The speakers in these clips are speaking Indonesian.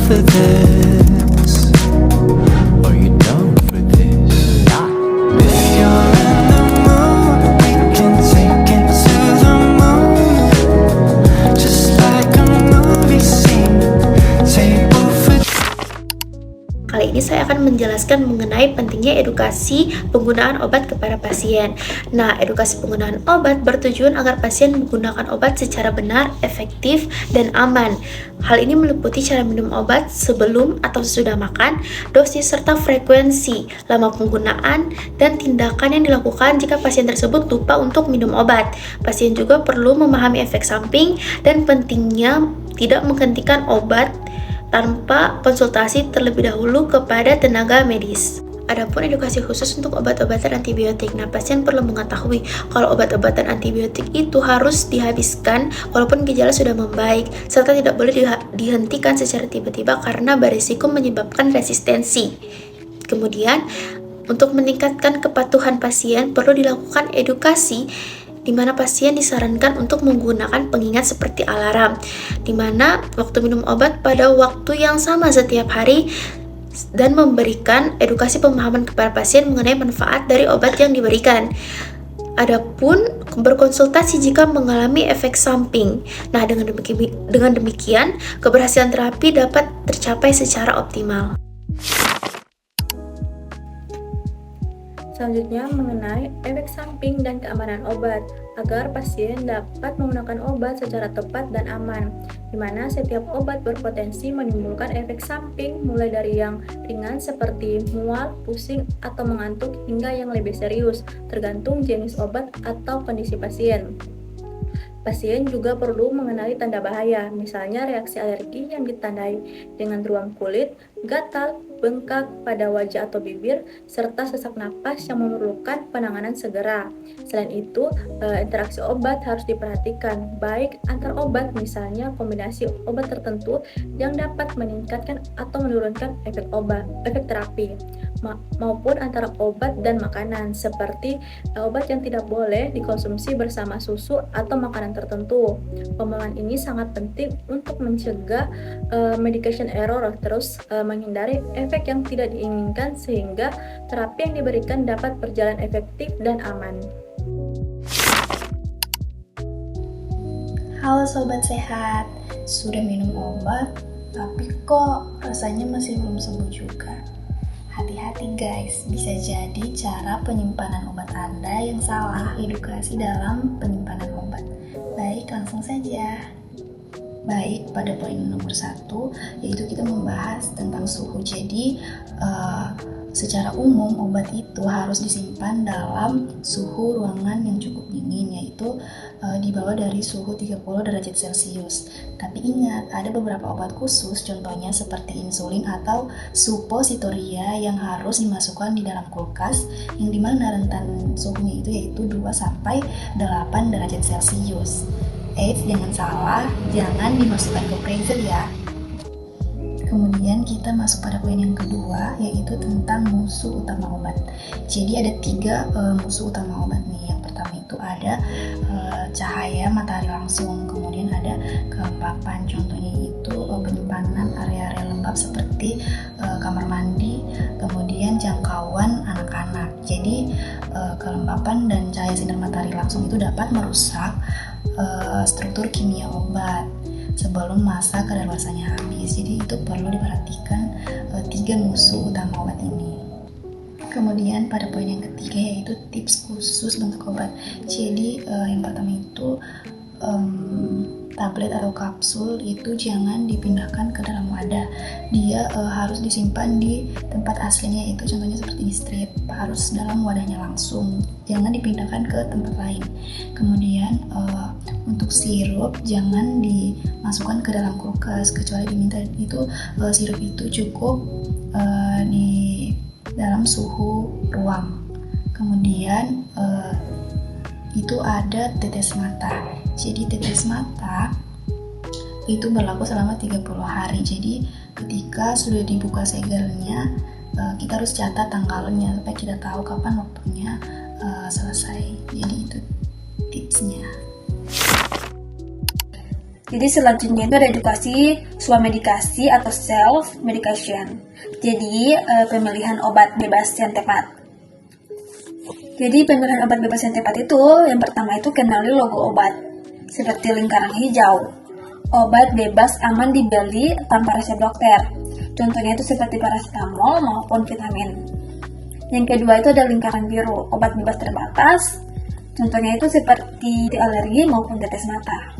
for this? Are you down for this? If you're in the mood, we can take it to the moon. Just like a movie scene, table for Kali ini saya akan menjelaskan mengenai pentingnya edukasi penggunaan obat kepada pasien. Nah, edukasi penggunaan obat bertujuan agar pasien menggunakan obat secara benar, efektif, dan aman. Hal ini meliputi cara minum obat sebelum atau sesudah makan, dosis serta frekuensi, lama penggunaan, dan tindakan yang dilakukan jika pasien tersebut lupa untuk minum obat. Pasien juga perlu memahami efek samping dan pentingnya tidak menghentikan obat tanpa konsultasi terlebih dahulu kepada tenaga medis. Adapun edukasi khusus untuk obat-obatan antibiotik. Nah, pasien perlu mengetahui kalau obat-obatan antibiotik itu harus dihabiskan walaupun gejala sudah membaik, serta tidak boleh dihentikan secara tiba-tiba karena berisiko menyebabkan resistensi. Kemudian, untuk meningkatkan kepatuhan pasien perlu dilakukan edukasi di mana pasien disarankan untuk menggunakan pengingat seperti alarm, di mana waktu minum obat pada waktu yang sama setiap hari, dan memberikan edukasi pemahaman kepada pasien mengenai manfaat dari obat yang diberikan. Adapun berkonsultasi jika mengalami efek samping. Nah, dengan demikian keberhasilan terapi dapat tercapai secara optimal. Selanjutnya mengenai efek samping dan keamanan obat agar pasien dapat menggunakan obat secara tepat dan aman, di mana setiap obat berpotensi menimbulkan efek samping mulai dari yang ringan seperti mual, pusing, atau mengantuk hingga yang lebih serius tergantung jenis obat atau kondisi pasien. Pasien juga perlu mengenali tanda bahaya, misalnya reaksi alergi yang ditandai dengan ruam kulit, gatal, bengkak pada wajah atau bibir, serta sesak napas yang memerlukan penanganan segera. Selain itu, interaksi obat harus diperhatikan, baik antar obat, misalnya kombinasi obat tertentu yang dapat meningkatkan atau menurunkan efek terapi, maupun antara obat dan makanan, seperti obat yang tidak boleh dikonsumsi bersama susu atau makanan tertentu. Pemahaman ini sangat penting untuk mencegah medication error, terus menghindari efek yang tidak diinginkan sehingga terapi yang diberikan dapat berjalan efektif dan aman. Halo sobat sehat, sudah minum obat tapi kok rasanya masih belum sembuh juga? Hati-hati guys, bisa jadi cara penyimpanan obat Anda yang salah, edukasi dalam penyimpanan obat. Baik, langsung saja. Baik, pada poin nomor 1, yaitu kita membahas tentang suhu. Jadi, secara umum obat itu harus disimpan dalam suhu ruangan yang cukup dingin, yaitu di bawah dari suhu 30 derajat Celcius. Tapi ingat, ada beberapa obat khusus, contohnya seperti insulin atau suppositoria yang harus dimasukkan di dalam kulkas, yang dimana rentan suhunya itu yaitu 2-8 derajat Celcius. Jangan salah, jangan dimasukkan ke freezer ya. Kemudian kita masuk pada poin yang kedua, yaitu tentang musuh utama obat. Jadi ada 3 musuh utama obat nih. Yang pertama itu ada cahaya matahari langsung, kemudian ada kelembapan, contohnya itu penyimpanan area-area lembab seperti kamar mandi, kemudian jangkauan anak-anak. Jadi kelembapan dan cahaya sinar matahari langsung itu dapat merusak struktur kimia obat sebelum masa kadaluarsanya habis. Jadi itu perlu diperhatikan 3 musuh utama obat ini. Kemudian pada poin yang ketiga yaitu tips khusus untuk obat. Jadi yang pertama itu tablet atau kapsul itu jangan dipindahkan ke dalam wadah. Dia harus disimpan di tempat aslinya, itu contohnya seperti di strip, harus dalam wadahnya langsung, jangan dipindahkan ke tempat lain. Kemudian untuk sirup jangan dimasukkan ke dalam kulkas kecuali diminta. Itu sirup itu cukup di dalam suhu ruang. Kemudian itu ada tetes mata. Jadi tetes mata itu berlaku selama 30 hari. Jadi ketika sudah dibuka segelnya, kita harus catat tanggalnya supaya kita tahu kapan waktunya selesai. Jadi itu tipsnya. Jadi selanjutnya itu ada edukasi swamedikasi atau self medication. Jadi pemilihan obat bebas yang tepat. Jadi pemilihan obat bebas yang tepat itu yang pertama itu kenali logo obat seperti lingkaran hijau. Obat bebas aman dibeli tanpa resep dokter. Contohnya itu seperti paracetamol maupun vitamin. Yang kedua itu ada lingkaran biru, obat bebas terbatas. Contohnya itu seperti alergi maupun tetes mata.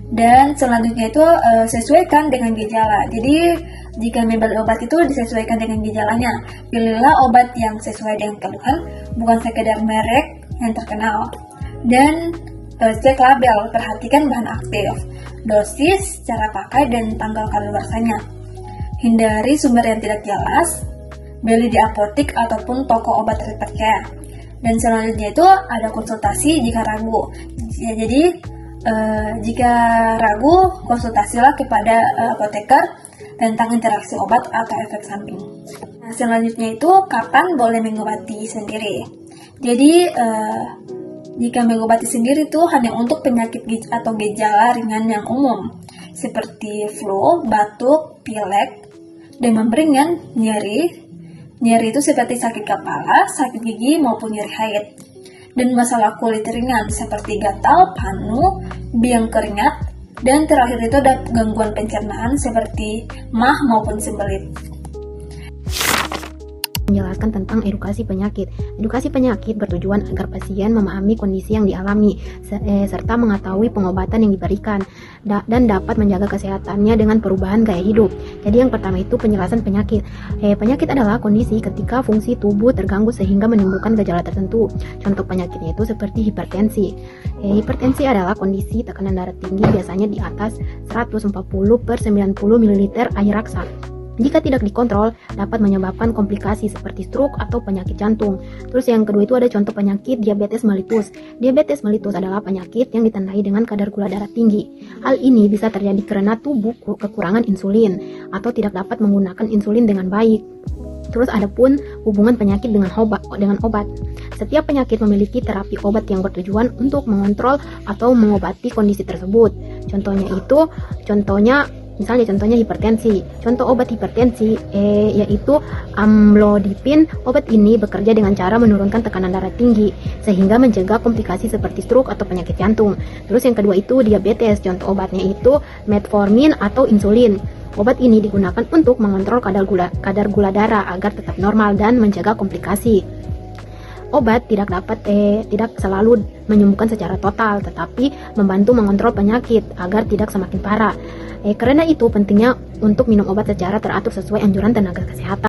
Dan selanjutnya itu sesuaikan dengan gejala. Jadi jika membeli obat itu disesuaikan dengan gejalanya. Pilihlah obat yang sesuai dengan keluhan, bukan sekedar merek yang terkenal. Dan cek label, perhatikan bahan aktif, dosis, cara pakai, dan tanggal kadaluarsanya. Hindari sumber yang tidak jelas. Beli di apotik ataupun toko obat terpercaya. Dan selanjutnya itu ada konsultasi jika ragu. Jadi jika ragu, konsultasilah kepada apoteker tentang interaksi obat atau efek samping. Nah, selanjutnya itu kapan boleh mengobati sendiri. Jadi jika mengobati sendiri itu hanya untuk penyakit atau gejala ringan yang umum seperti flu, batuk, pilek, demam ringan, nyeri. Nyeri itu seperti sakit kepala, sakit gigi maupun nyeri haid. Dan masalah kulit ringan seperti gatal, panu, biang keringat, dan terakhir itu ada gangguan pencernaan seperti mah maupun sembelit. Menjelaskan tentang edukasi penyakit. Edukasi penyakit bertujuan agar pasien memahami kondisi yang dialami serta mengetahui pengobatan yang diberikan dan dapat menjaga kesehatannya dengan perubahan gaya hidup. Jadi yang pertama itu penjelasan penyakit. Penyakit adalah kondisi ketika fungsi tubuh terganggu sehingga menimbulkan gejala tertentu. Contoh penyakitnya itu seperti hipertensi. Hipertensi adalah kondisi tekanan darah tinggi biasanya di atas 140/90 ml air raksa. Jika tidak dikontrol, dapat menyebabkan komplikasi seperti stroke atau penyakit jantung. Terus yang kedua itu ada contoh penyakit diabetes mellitus. Diabetes mellitus adalah penyakit yang ditandai dengan kadar gula darah tinggi. Hal ini bisa terjadi karena tubuh kekurangan insulin atau tidak dapat menggunakan insulin dengan baik. Terus ada pun hubungan penyakit dengan obat. Setiap penyakit memiliki terapi obat yang bertujuan untuk mengontrol atau mengobati kondisi tersebut. Contohnya hipertensi. Contoh obat hipertensi yaitu amlodipin. Obat ini bekerja dengan cara menurunkan tekanan darah tinggi sehingga mencegah komplikasi seperti stroke atau penyakit jantung. Terus yang kedua itu diabetes. Contoh obatnya itu metformin atau insulin. Obat ini digunakan untuk mengontrol kadar gula darah agar tetap normal dan mencegah komplikasi. Obat tidak selalu menyembuhkan secara total, tetapi membantu mengontrol penyakit agar tidak semakin parah. Karena itu pentingnya untuk minum obat secara teratur sesuai anjuran tenaga kesehatan.